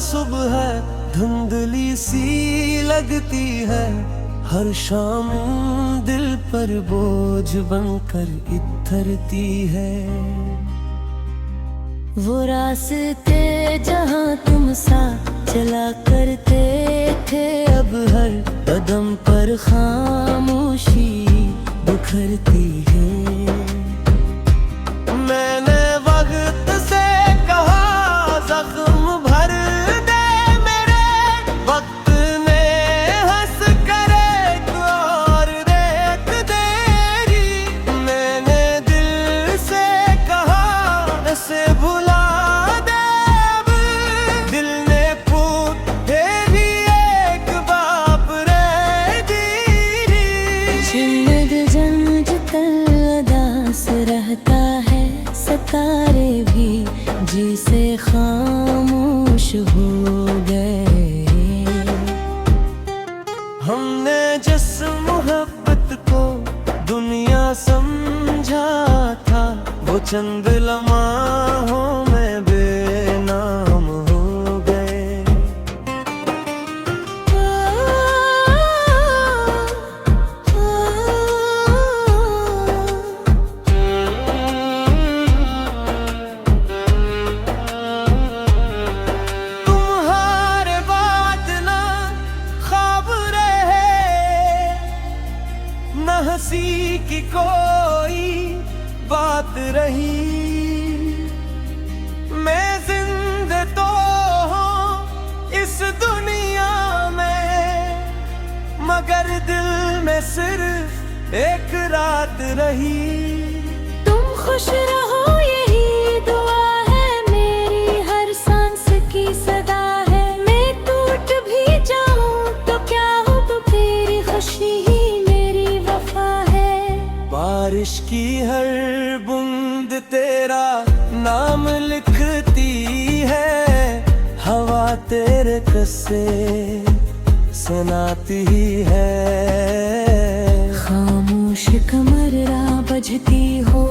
सुबह धुंधली सी लगती है, हर शाम दिल पर बोझ बनकर इतरती है। वो रास्ते जहाँ तुम साथ चला करते थे, अब हर कदम पर खामोशी बिखरती है। मैंने वक्त से कहा जख्म भर दे मेरे, वक्त ने हंस कर एक और रेत देरी। मैंने दिल से कहा इसे भुला दे, अब दिल ने पूछे भी एक बाप रे दीरी। जिंद जंज उदास रहता है, सितारे भी जी से खामोश हो गए। हमने जिस मोहब्बत को दुनिया समझा था, वो चंद लम्हों में बेनाम हो गए। तुम्हारे बाद ना ख्वाब रहे, न हंसी की कोई बात रही। मैं जिंदा तो हूँ इस दुनिया में, मगर दिल में सिर्फ एक रात रही। तुम खुश रहो यही दुआ है, मेरी हर सांस की सदा है। मैं टूट भी जाऊं तो क्या हो, तो तेरी खुशी ही मेरी वफा है। बारिश की हर बूंद तेरा नाम लिखती है, हवा तेरे किस्से सुनाती है। खामोश कमरा बजती हो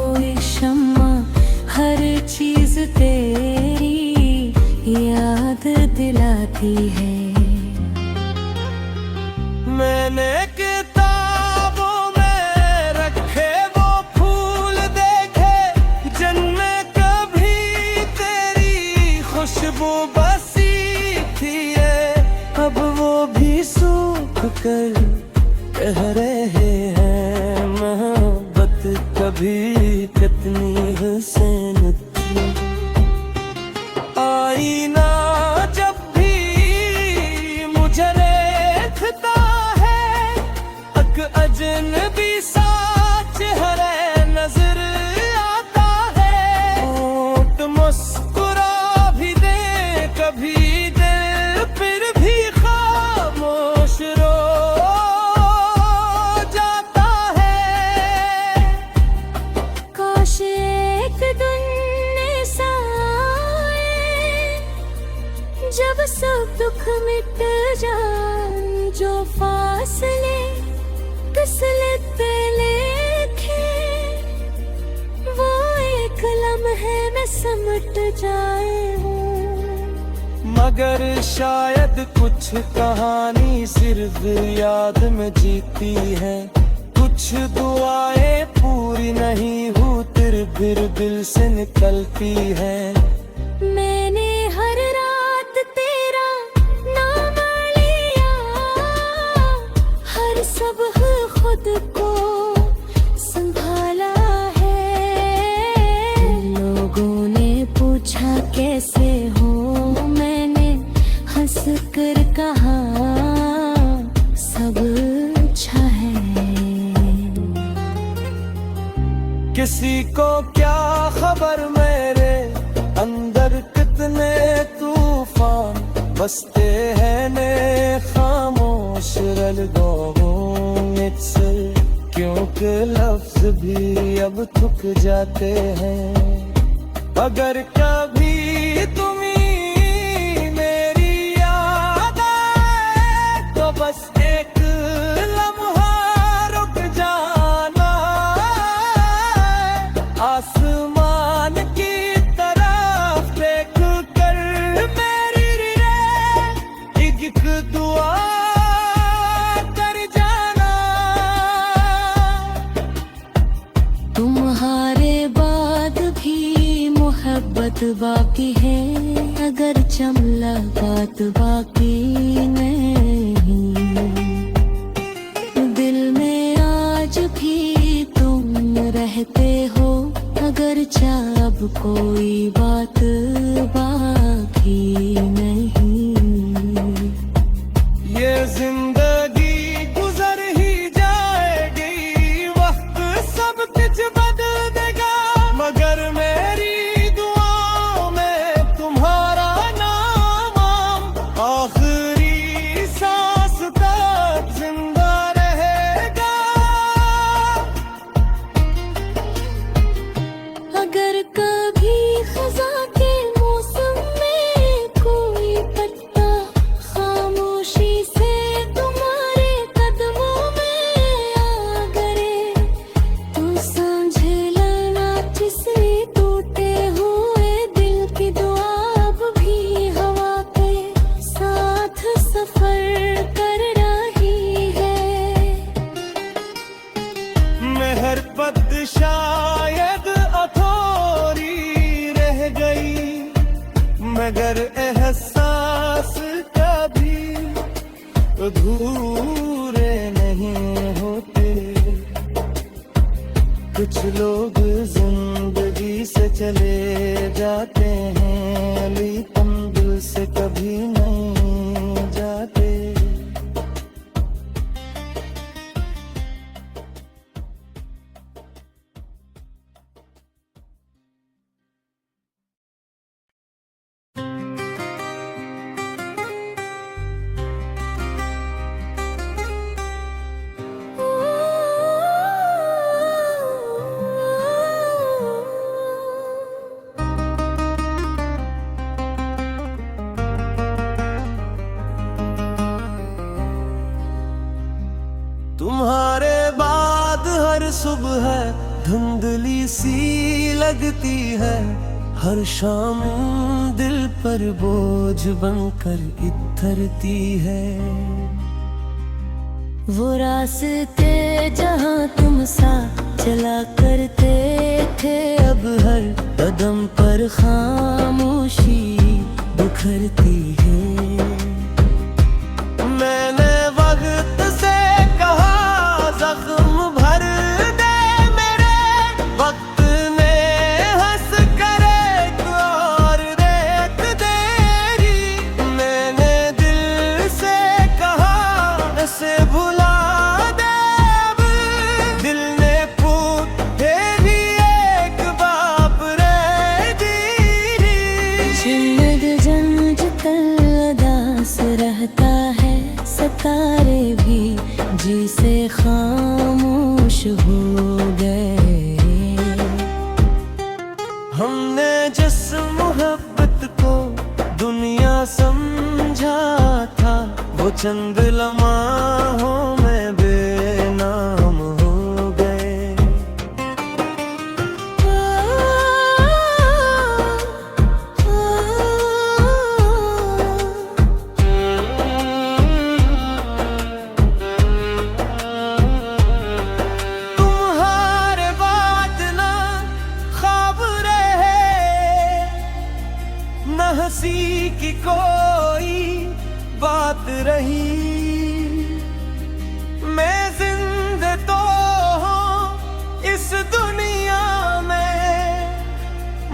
शम्मा, हर चीज तेरी याद दिलाती है। मैंने किताबों में रखे वो फूल देखे, जिनमें कभी तेरी खुशबू बसी थी। अब वो भी सूख कर कह रहे हैं, मोहब्बत कभी कितनी हसीन थी। आईना जब भी मुझे देखता है, एक अजनबी सा चेहरा नजर आता है। होंठ मुस्कुरा भी दे कभी दिल, फिर भी खामोश रो जाता है। काश एक दिन ऐसा आए, जब सब दुख मिट जाए, जो फासले तसल्ली पे लिखे, वो एक लम्हे में समट जाए हूँ। मगर शायद कुछ कहानी सिर्फ याद में जीती है, कुछ दुआएं पूरी नहीं होती फिर दिल से निकलती है। मैंने हर रात तेरा नाम लिया, हर सुबह खुद को संभाला है। लोगों ने पूछा कैसे हो, मैंने हंस कर कहा सब अच्छा है। किसी को क्या खबर मेरे अंदर कितने तूफान बसते हैं ने खामोश रलगों में से, क्योंकि लफ्ज भी अब थक जाते हैं। अगर कभी तुम्हें मेरी याद आए, तो बस एक लम्हा रुक जाना। आसमान की तरफ देख कर मेरी बाकी है, अगर मुलाकात बाकी नहीं। दिल में आज भी तुम रहते हो, अगर अब कोई बात बाकी नहीं। ये जिंदगी गुजर ही जाएगी, वक्त सब कुछ बदल देगा, मगर मेरी दुआओं में तुम्हारा नाम आखिरी सांस तक जिंदा रहेगा। अगर कभी खज़ां के मौसम में कोई पत्ता खामोशी से तुम्हारे कदमों में आ गिरे, तो समझ लेना जिसे टूटे हुए दिल की दुआ अब भी हवा के साथ सफर कर रही है। मेहर पद शायद अधूरी रह गई, मगर एहसास कभी अधूरे नहीं होते। कुछ लोग जिंदगी से चले जाते हैं, लेकिन दिल से कभी नहीं जाते। तुम्हारे बाद हर सुबह धुंधली सी लगती है, हर शाम दिल पर बोझ बनकर इतरती है। वो रास्ते जहाँ तुम साथ चला करते थे, अब हर कदम पर खामोशी बिखरती है। मैंने वक्त से कहा जख्म भर दे मेरे, वक्त ने हंस कर एक और रेत देरी। मैंने दिल से कहा इसे भुला दे अब, दिल ने पूछे भी एक बाप रे दीरी। जिंदग जंज उदास रहता है, सितारे भी जी से खामोश हो गए। हमने जिस मोहब्बत को दुनिया समझा था, वो चंद लम्हों में बेनाम हो गए। तुम्हारे बाद ना ख्वाब रहे, न हंसी की कोई बात रही। मैं जिंदा तो हूँ इस दुनिया में,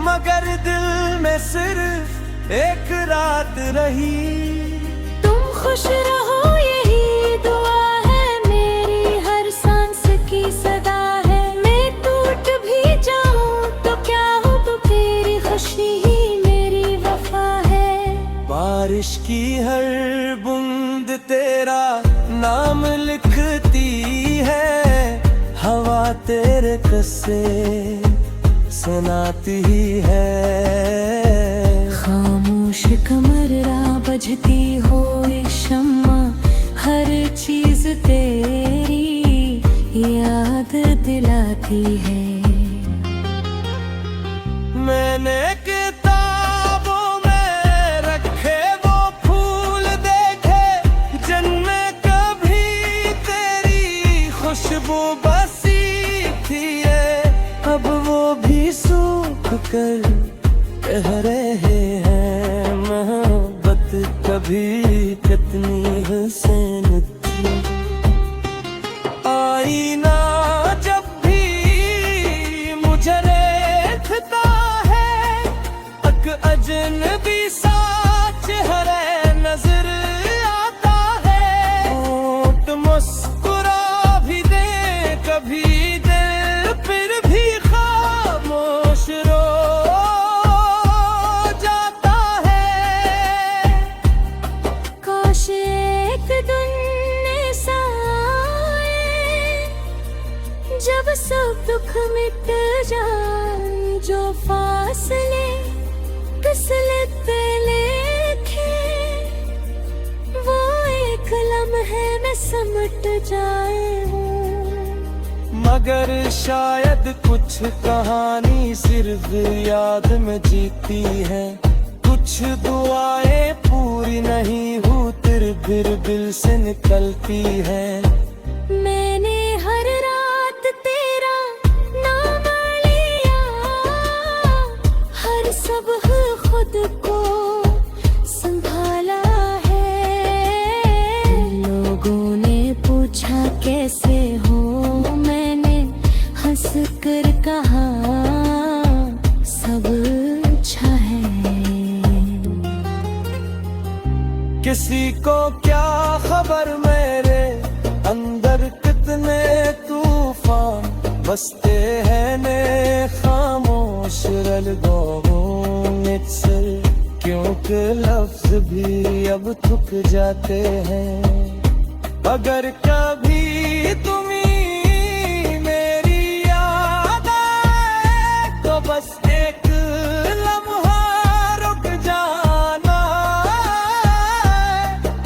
मगर दिल में सिर्फ एक रात रही। तुम खुश रहो यही दुआ है मेरी, हर सांस की सदा है। मैं टूट भी जाऊं तो क्या हो, तो तेरी खुशी ही मेरी वफा है। बारिश की हर बूंद तेरा नाम लिखती है, हवा तेरे किस्से सुनाती ही है। खामोश कमरा बजती हो शम्मा, हर चीज तेरी याद दिलाती है। मैंने किताबों में रखे वो फूल देखे, जिनमें कभी तेरी खुशबू बसी थी। अब वो भी सूख कर कह रहे हैं मोहब्बत कभी कितनी हसीन थी। आईना जब भी मुझे देखता है अक अजनबी सा चेहरा नजर आता है। होंठ मुस्कुरा भी दे कभी दिल फिर भी खामोश रो जाता है। काश एक दिन ऐसा आए जब सब दुख मिट जाए, जो फासले फिसलते लेखे वो एक लम्हे में समट जाए। मगर शायद कुछ कहानी सिर्फ याद में जीती है। कुछ दुआएं पूरी नहीं होती फिर दिल से निकलती है। मैंने हर रात तेरा नाम लिया, हर सुबह खुद को संभाला है। लोगों ने पूछा कैसे हो, मैंने हंस कर कहा सब अच्छा है। किसी को क्या खबर मेरे अंदर कितने तूफान बसते हैं ने खामोश रल दो मुझसे, क्योंकि लफ्ज भी अब थक जाते हैं। अगर कभी तुम्हें मेरी याद आए तो बस एक लम्हा रुक जाना।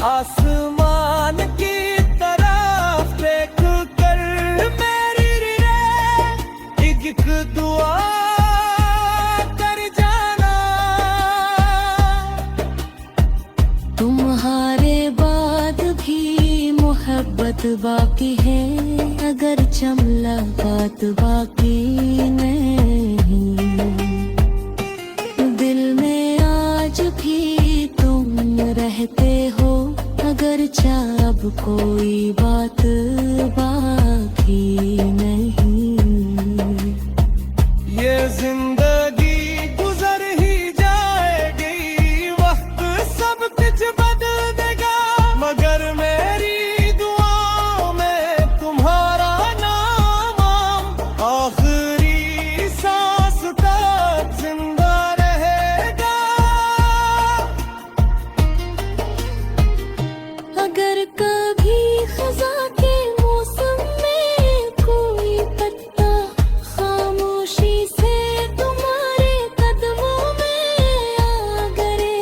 आसमान की तरफ देख कर मेरी एक दुआ कर जाना। तुम्हारे बाद भी मोहब्बत बाकी है, अगर मुलाकात बाकी नहीं। दिल में आज भी तुम रहते हो, अगर अब कोई बात बाकी नहीं। ये जिंदगी गुजर ही जाएगी, वक्त सब कुछ बदल देगा, मगर मेरी दुआओं में तुम्हारा नाम आखिरी सांस तक जिंदा रहेगा। अगर कभी खजा के मौसम में कोई पत्ता खामोशी से तुम्हारे कदमों में आ गिरे,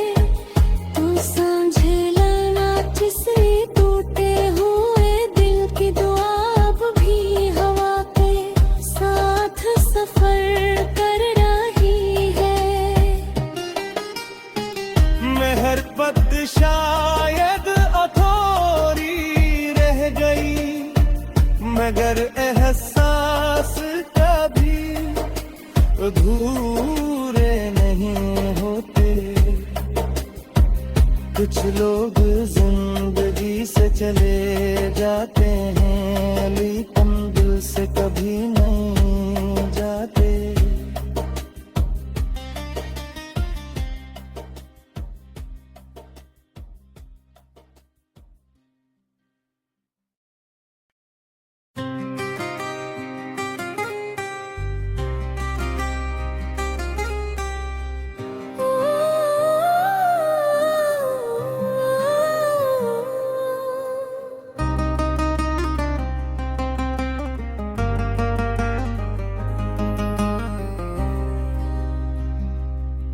तो समझ लेना जिसे टूटे हुए दिल की दुआ अब भी हवा के साथ सफर कर रही है। मेहर पत शायद अधूरी रह गई, मगर एहसास कभी अधूरे नहीं होते। कुछ लोग जिंदगी से चले जाते हैं, लेकिन दिल से कभी नहीं जाते।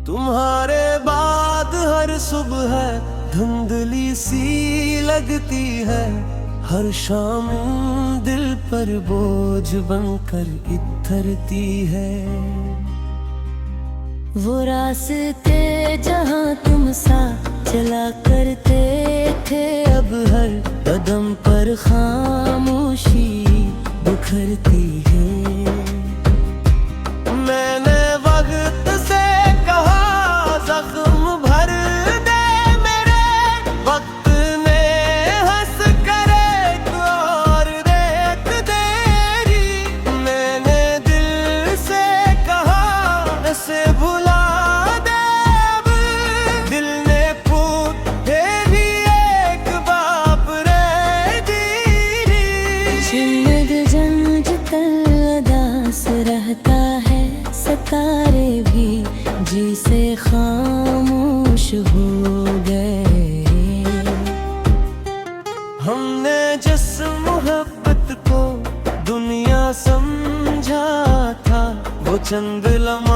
तुम्हारे बाद हर सुबह धुंधली सी लगती है, हर शाम दिल पर बोझ बनकर इतरती है। वो रास्ते जहाँ तुम साथ चला करते थे, अब हर कदम पर खामोशी बिखरती है। मैंने वक्त से कहा चंद लम्हों